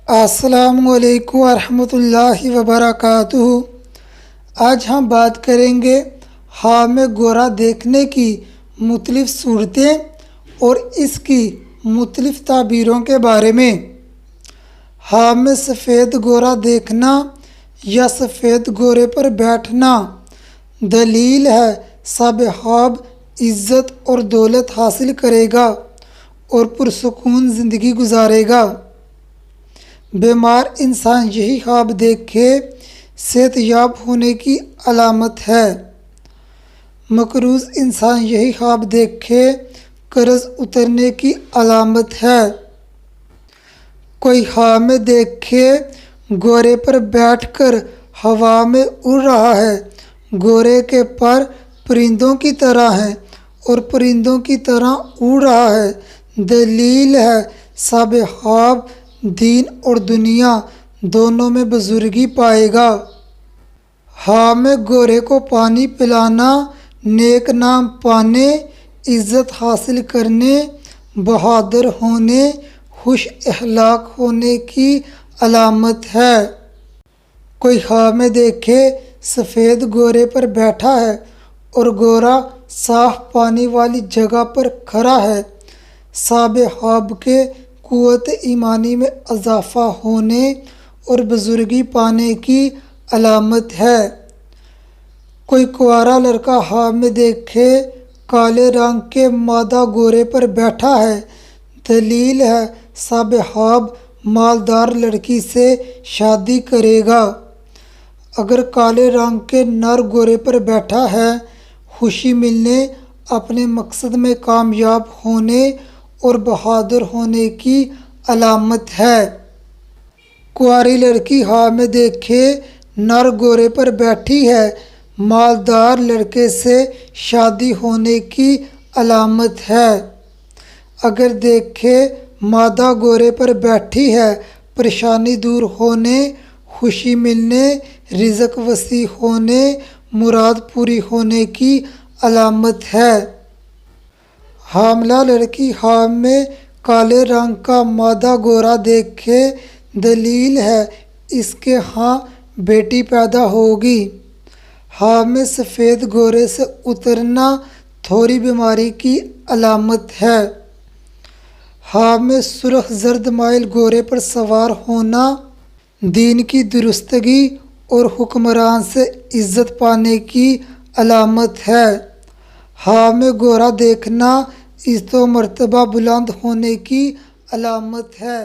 السلام علیکم ورحمۃ اللہ وبرکاتہ۔ آج ہم بات کریں گے ہاں میں گورا دیکھنے کی مختلف صورتیں اور اس کی مختلف تعبیروں کے بارے میں۔ ہاں میں سفید گورا دیکھنا یا سفید گورے پر بیٹھنا دلیل ہے صاحب عزت اور دولت حاصل کرے گا اور پرسکون زندگی گزارے گا۔ بیمار انسان یہی خواب دیکھے صحت یاب ہونے کی علامت ہے۔ مقروض انسان یہی خواب دیکھے قرض اترنے کی علامت ہے۔ کوئی ہوا میں دیکھے گورے پر بیٹھ کر ہوا میں اڑ رہا ہے، گورے کے پر پرندوں کی طرح ہیں اور پرندوں کی طرح اڑ رہا ہے، دلیل ہے صاحب خواب دین اور دنیا دونوں میں بزرگی پائے گا۔ ہاں میں گورے کو پانی پلانا نیک نام پانے، عزت حاصل کرنے، بہادر ہونے، خوش اخلاق ہونے کی علامت ہے۔ کوئی خواب میں دیکھے سفید گورے پر بیٹھا ہے اور گورا صاف پانی والی جگہ پر کھڑا ہے، صاحب خواب کے قوت ایمانی میں اضافہ ہونے اور بزرگی پانے کی علامت ہے۔ کوئی کنوارا لڑکا خواب میں دیکھے کالے رنگ کے مادہ گورے پر بیٹھا ہے، دلیل ہے صاحب خواب مالدار لڑکی سے شادی کرے گا۔ اگر کالے رنگ کے نر گورے پر بیٹھا ہے، خوشی ملنے، اپنے مقصد میں کامیاب ہونے اور بہادر ہونے کی علامت ہے۔ کنواری لڑکی خواب میں دیکھے نر گورے پر بیٹھی ہے، مالدار لڑکے سے شادی ہونے کی علامت ہے۔ اگر دیکھے مادہ گورے پر بیٹھی ہے، پریشانی دور ہونے، خوشی ملنے، رزق وسیع ہونے، مراد پوری ہونے کی علامت ہے۔ حاملہ لڑکی خواب میں کالے رنگ کا مادہ گورا دیکھے، دلیل ہے اس کے ہاں بیٹی پیدا ہوگی۔ خواب میں سفید گورے سے اترنا تھوڑی بیماری کی علامت ہے۔ خواب میں سرخ زرد مائل گورے پر سوار ہونا دین کی درستگی اور حکمران سے عزت پانے کی علامت ہے۔ خواب میں گورا دیکھنا عزت و مرتبہ بلند ہونے کی علامت ہے۔